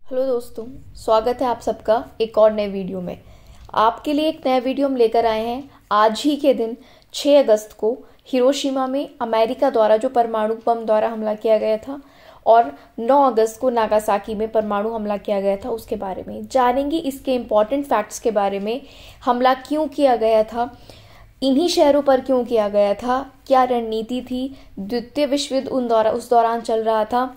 Hello दोस्तों, स्वागत है आप सबका एक और नए वीडियो में। आपके लिए एक नया वीडियो हम लेकर आए हैं। आज ही के दिन 6 अगस्त को हिरोशिमा में अमेरिका द्वारा जो परमाणु बम द्वारा हमला किया गया था और 9 अगस्त को नागासाकी में परमाणु हमला किया गया था, उसके बारे में जानेंगे। इसके इम्पॉर्टेंट फैक्ट्स के बारे में, हमला क्यों किया गया था, इन्हीं शहरों पर क्यों किया गया था, क्या रणनीति थी, द्वितीय विश्व युद्ध उस दौरान चल रहा था,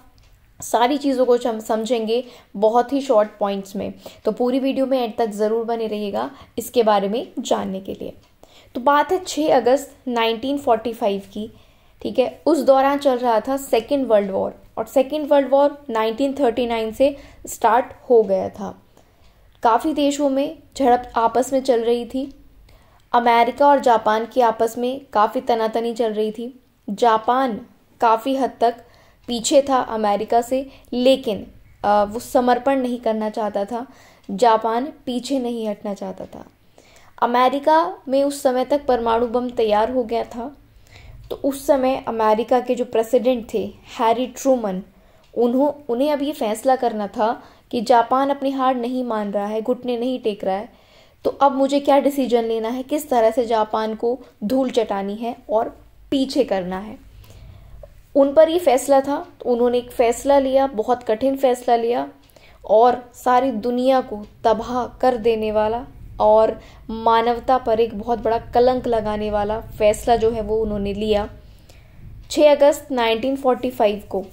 सारी चीज़ों को हम समझेंगे बहुत ही शॉर्ट पॉइंट्स में। तो पूरी वीडियो में एंड तक ज़रूर बने रहिएगा इसके बारे में जानने के लिए। तो बात है 6 अगस्त 1945 की, ठीक है। उस दौरान चल रहा था सेकेंड वर्ल्ड वॉर और सेकेंड वर्ल्ड वॉर 1939 से स्टार्ट हो गया था। काफ़ी देशों में झड़प आपस में चल रही थी। अमेरिका और जापान की आपस में काफ़ी तनातनी चल रही थी। जापान काफ़ी हद तक पीछे था अमेरिका से, लेकिन वो समर्पण नहीं करना चाहता था। जापान पीछे नहीं हटना चाहता था। अमेरिका में उस समय तक परमाणु बम तैयार हो गया था। तो उस समय अमेरिका के जो प्रेसिडेंट थे हैरी ट्रूमन, उन्हें अब ये फैसला करना था कि जापान अपनी हार नहीं मान रहा है, घुटने नहीं टेक रहा है, तो अब मुझे क्या डिसीजन लेना है, किस तरह से जापान को धूल चटानी है और पीछे करना है। उन पर ये फैसला था। तो उन्होंने एक फैसला लिया, बहुत कठिन फैसला लिया और सारी दुनिया को तबाह कर देने वाला और मानवता पर एक बहुत बड़ा कलंक लगाने वाला फैसला जो है वो उन्होंने लिया। 6 अगस्त 1945 को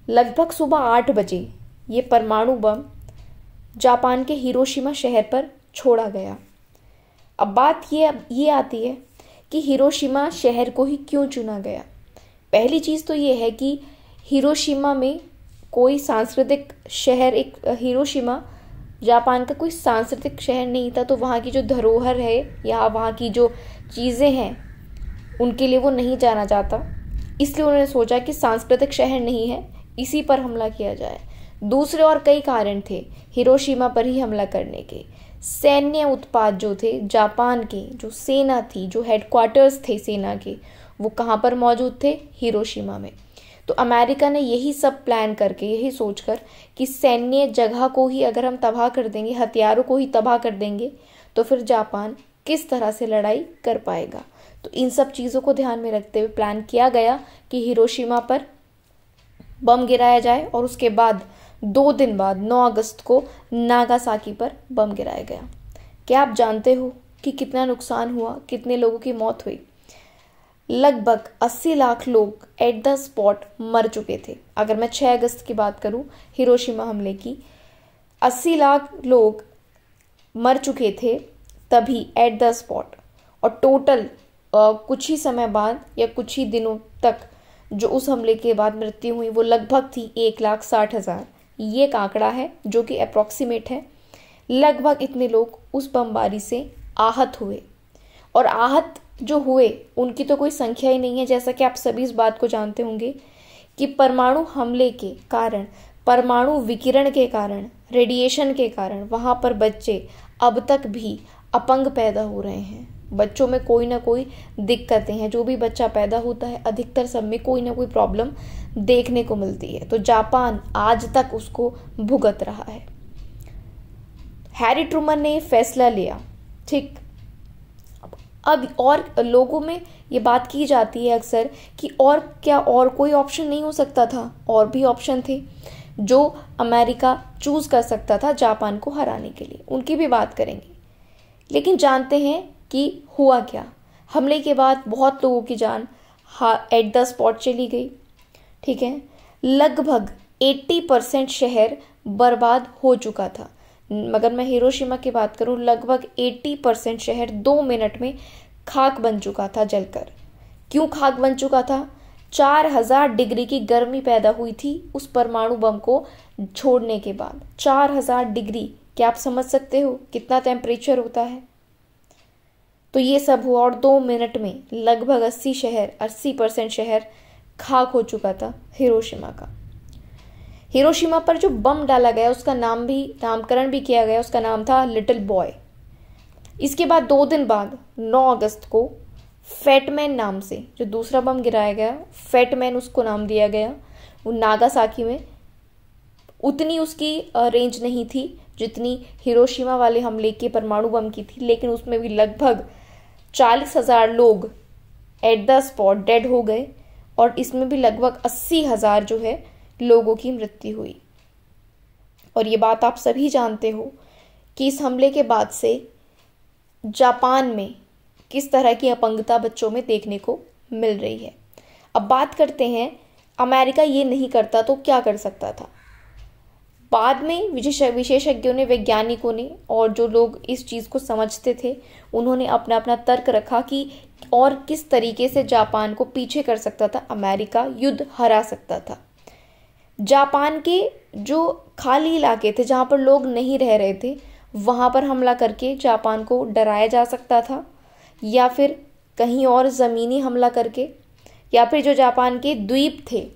लगभग सुबह 8 बजे ये परमाणु बम जापान के हिरोशिमा शहर पर छोड़ा गया। अब बात ये आती है कि हिरोशिमा शहर को ही क्यों चुना गया। पहली चीज़ तो ये है कि हिरोशिमा में कोई सांस्कृतिक शहर, एक हिरोशिमा जापान का कोई सांस्कृतिक शहर नहीं था। तो वहाँ की जो धरोहर है या वहाँ की जो चीज़ें हैं उनके लिए वो नहीं जाना चाहता, इसलिए उन्होंने सोचा कि सांस्कृतिक शहर नहीं है, इसी पर हमला किया जाए। दूसरे और कई कारण थे हिरोशिमा पर ही हमला करने के। सैन्य उत्पाद जो थे जापान के, जो सेना थी, जो हेडक्वार्टर्स थे सेना के, वो कहाँ पर मौजूद थे? हिरोशिमा में। तो अमेरिका ने यही सब प्लान करके, यही सोचकर कि सैन्य जगह को ही अगर हम तबाह कर देंगे, हथियारों को ही तबाह कर देंगे, तो फिर जापान किस तरह से लड़ाई कर पाएगा। तो इन सब चीज़ों को ध्यान में रखते हुए प्लान किया गया कि हिरोशिमा पर बम गिराया जाए और उसके बाद 2 दिन बाद 9 अगस्त को नागासाकी पर बम गिराया गया। क्या आप जानते हो कि कितना नुकसान हुआ, कितने लोगों की मौत हुई? लगभग 80 लाख लोग एट द स्पॉट मर चुके थे। अगर मैं 6 अगस्त की बात करूं, हिरोशिमा हमले की, 80 लाख लोग मर चुके थे तभी एट द स्पॉट। और टोटल कुछ ही समय बाद या कुछ ही दिनों तक जो उस हमले के बाद मृत्यु हुई वो लगभग थी 1,60,000। ये एक आंकड़ा है जो कि अप्रॉक्सीमेट है। लगभग इतने लोग उस बमबारी से आहत हुए और आहत जो हुए उनकी तो कोई संख्या ही नहीं है। जैसा कि आप सभी इस बात को जानते होंगे कि परमाणु हमले के कारण, परमाणु विकिरण के कारण, रेडिएशन के कारण वहाँ पर बच्चे अब तक भी अपंग पैदा हो रहे हैं। बच्चों में कोई ना कोई दिक्कतें हैं। जो भी बच्चा पैदा होता है अधिकतर सब में कोई ना कोई प्रॉब्लम देखने को मिलती है। तो जापान आज तक उसको भुगत रहा है। हैरी ट्रूमन ने फैसला लिया, ठीक। अब और लोगों में ये बात की जाती है अक्सर कि और क्या, और कोई ऑप्शन नहीं हो सकता था? और भी ऑप्शन थे जो अमेरिका चूज कर सकता था जापान को हराने के लिए, उनकी भी बात करेंगे। लेकिन जानते हैं कि हुआ क्या। हमले के बाद बहुत लोगों की जान एट द स्पॉट चली गई, ठीक है। लगभग 80% शहर बर्बाद हो चुका था। मगर मैं हिरोशिमा की बात करूं, लगभग 80% शहर 2 मिनट में खाक बन चुका था जलकर। क्यों खाक बन चुका था? 4000 डिग्री की गर्मी पैदा हुई थी उस परमाणु बम को छोड़ने के बाद। 4000 डिग्री, क्या आप समझ सकते हो कितना टेम्परेचर होता है? तो ये सब हुआ और 2 मिनट में लगभग 80% शहर खाक हो चुका था हिरोशिमा का। हिरोशिमा पर जो बम डाला गया उसका नामकरण भी किया गया, उसका नाम था लिटिल बॉय। इसके बाद 2 दिन बाद 9 अगस्त को फैटमैन नाम से जो दूसरा बम गिराया गया, फैटमैन उसको नाम दिया गया, वो नागासाकी में उतनी उसकी रेंज नहीं थी जितनी हिरोशिमा वाले हमले के परमाणु बम की थी, लेकिन उसमें भी लगभग 40,000 लोग एट द स्पॉट डेड हो गए और इसमें भी लगभग 80,000 जो है लोगों की मृत्यु हुई। और ये बात आप सभी जानते हो कि इस हमले के बाद से जापान में किस तरह की अपंगता बच्चों में देखने को मिल रही है। अब बात करते हैं, अमेरिका ये नहीं करता तो क्या कर सकता था। बाद में विशेषज्ञों ने, वैज्ञानिकों ने और जो लोग इस चीज़ को समझते थे, उन्होंने अपना अपना तर्क रखा कि और किस तरीके से जापान को पीछे कर सकता था, अमेरिका युद्ध हरा सकता था। जापान के जो खाली इलाके थे जहाँ पर लोग नहीं रह रहे थे, वहाँ पर हमला करके जापान को डराया जा सकता था, या फिर कहीं और ज़मीनी हमला करके, या फिर जो जापान के द्वीप थे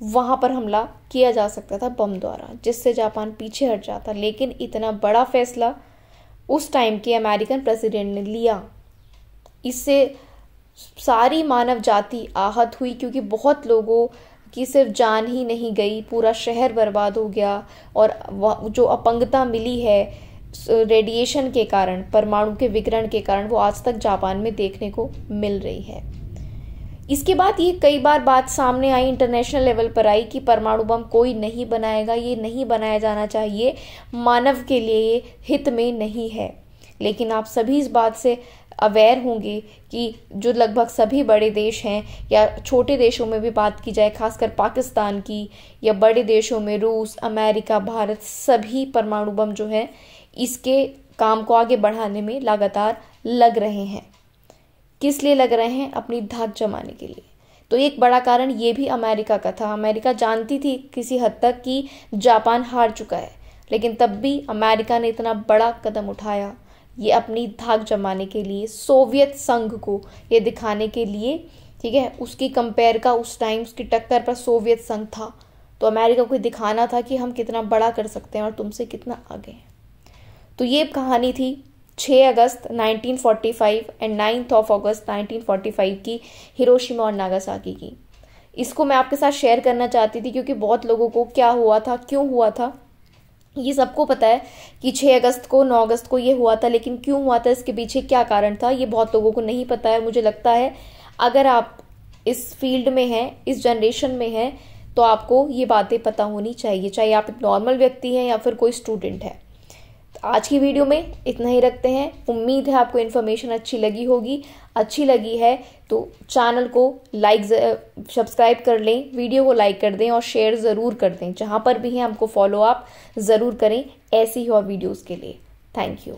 वहाँ पर हमला किया जा सकता था बम द्वारा, जिससे जापान पीछे हट जाता। लेकिन इतना बड़ा फैसला उस टाइम के अमेरिकन प्रेसिडेंट ने लिया, इससे सारी मानव जाति आहत हुई, क्योंकि बहुत लोगों की सिर्फ जान ही नहीं गई, पूरा शहर बर्बाद हो गया। और जो अपंगता मिली है रेडिएशन के कारण, परमाणु के विकिरण के कारण, वो आज तक जापान में देखने को मिल रही है। इसके बाद ये कई बार बात सामने आई, इंटरनेशनल लेवल पर आई कि परमाणु बम कोई नहीं बनाएगा, ये नहीं बनाया जाना चाहिए, मानव के लिए ये हित में नहीं है। लेकिन आप सभी इस बात से अवेयर होंगे कि जो लगभग सभी बड़े देश हैं, या छोटे देशों में भी बात की जाए, खासकर पाकिस्तान की, या बड़े देशों में रूस, अमेरिका, भारत, सभी परमाणु बम जो है इसके काम को आगे बढ़ाने में लगातार लग रहे हैं। किस लिए लग रहे हैं? अपनी धाक जमाने के लिए। तो एक बड़ा कारण ये भी अमेरिका का था। अमेरिका जानती थी किसी हद तक कि जापान हार चुका है, लेकिन तब भी अमेरिका ने इतना बड़ा कदम उठाया, ये अपनी धाक जमाने के लिए, सोवियत संघ को ये दिखाने के लिए, ठीक है। उसकी कंपेयर का उस टाइम उसकी टक्कर पर सोवियत संघ था, तो अमेरिका को दिखाना था कि हम कितना बड़ा कर सकते हैं और तुमसे कितना आगे हैं। तो ये कहानी थी 6 अगस्त 1945 एंड 9 अगस्त 1945 की हिरोशिमा और नागासाकी की। इसको मैं आपके साथ शेयर करना चाहती थी, क्योंकि बहुत लोगों को क्या हुआ था, क्यों हुआ था, ये सबको पता है कि 6 अगस्त को, 9 अगस्त को ये हुआ था, लेकिन क्यों हुआ था, इसके पीछे क्या कारण था, ये बहुत लोगों को नहीं पता है। मुझे लगता है अगर आप इस फील्ड में हैं, इस जनरेशन में हैं, तो आपको ये बातें पता होनी चाहिए, चाहे आप एक नॉर्मल व्यक्ति हैं या फिर कोई स्टूडेंट है। आज की वीडियो में इतना ही रखते हैं। उम्मीद है आपको इन्फॉर्मेशन अच्छी लगी होगी। अच्छी लगी है तो चैनल को सब्सक्राइब कर लें, वीडियो को लाइक कर दें और शेयर ज़रूर कर दें। जहाँ पर भी हैं हमको फॉलो आप ज़रूर करें ऐसी ही और वीडियोज़ के लिए। Thank you.